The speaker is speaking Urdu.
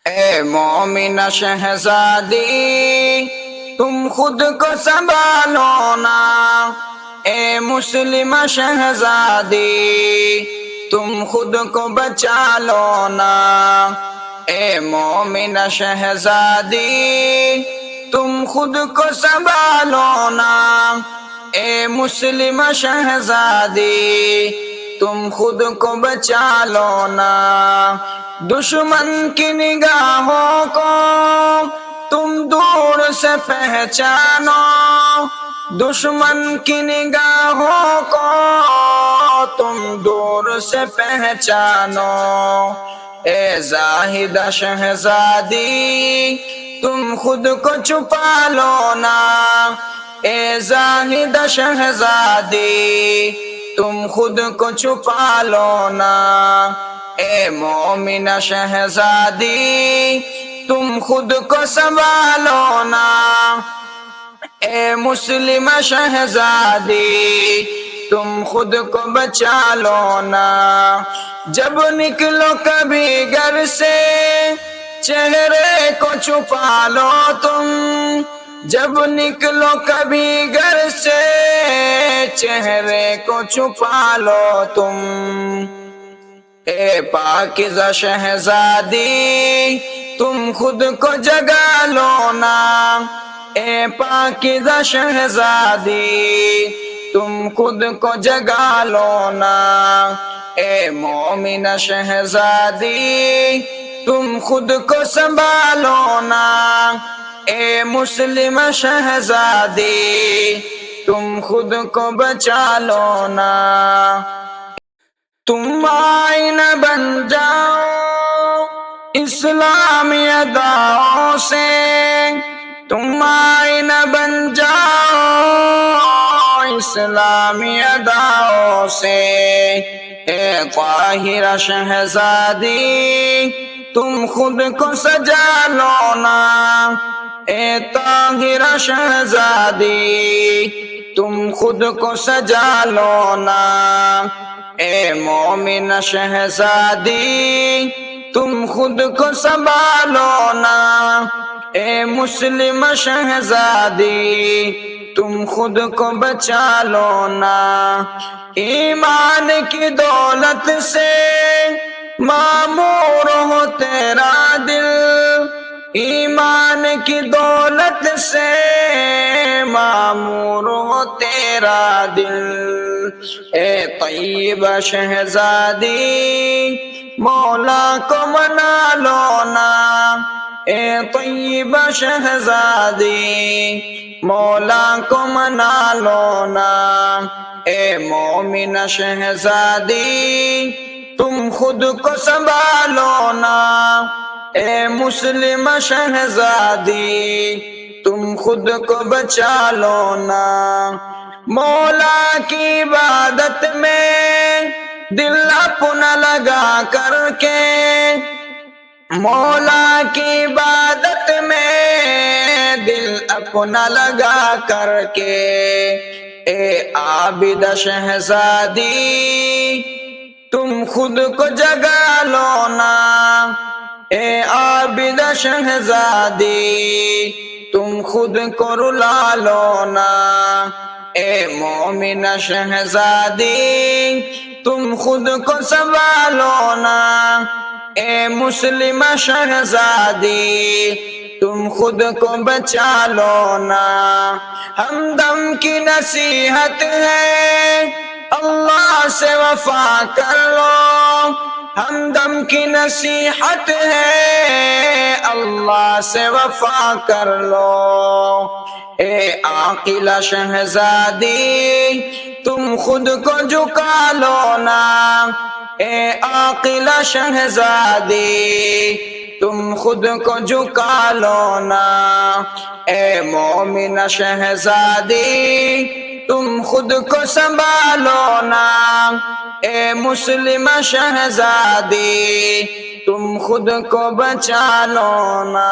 اے مومنہ شہزادی تم خود کو سنبھالو نا، اے مسلمہ شہزادی تم خود کو بچا لو نا، اے مومنہ شہزادی تم خود کو سنبھالو نا، اے مسلمہ شہزادی تم خود کو بچا لو نا، دشمن کی نگاہوں کو تم دور سے پہچانو، دشمن کی نگاہوں کو تم دور سے پہچانو، اے زاہدہ شہزادی تم خود کو چھپا لو نا، اے زاہدہ شہزادی تم خود کو چھپا لو نا، اے مومنہ شہزادی تم خود کو سنبھالو نا، اے مسلمہ شہزادی تم خود کو بچا لو نا، جب نکلو کبھی گھر سے چہرے کو چھپا لو تم، جب نکلو کبھی گھر سے چہرے کو چھپا لو تم، اے پاکیزہ شہزادی تم خود کو جگا لو نا، اے پاکیزہ شہزادی تم خود کو جگا لو نا، اے مومنہ شہزادی تم خود کو سنبھالو نا، اے مسلمہ شہزادی تم خود کو بچا لو نا، تم آئینہ بن جاؤ اسلامی اداؤں سے، تم آئینہ بن جاؤ اسلامی اداؤں سے، اے طاہرہ شہزادی تم خود کو سجا لو نا، اے طاہرہ شہزادی تم خود کو سجا لو نا، اے مومنہ شہزادی تم خود کو سنبھالو نا، اے مسلمہ شہزادی تم خود کو بچا لو نا، ایمان کی دولت سے معمور ہو تیرا دل، ایمان کی دولت سے معمور ہو تیرا دل، اے طیبہ شہزادی مولا کو منا لو نا، اے طیبہ شہزادی مولا کو منا لو نا، اے مومنہ شہزادی تم خود کو سنبھالو نا، اے مسلمہ شہزادی تم خود کو بچا لو نا، مولا کی عبادت میں دل اپنا لگا کر کے، مولا کی عبادت میں دل اپنا لگا کر کے، اے عابدہ شہزادی تم خود کو جگا لو نا، اے عابدہ شہزادی تم خود کو رلا لو نا، اے مومنہ شہزادی تم خود کو سنبھالو نا، اے مسلمہ شہزادی تم خود کو بچا لو نا، ہمدم کی نصیحت ہے اللہ سے وفا کر لو، ہمدم کی نصیحت ہے اللہ سے وفا کر لو، اے عاقلہ شہزادی تم خود کو جھکا لو نا، اے عاقلہ شہزادی تم خود کو جھکا لو نا، اے مومنہ شہزادی تم خود کو سنبھالو نا، اے مسلمہ شہزادی تم خود کو بچا لو نا۔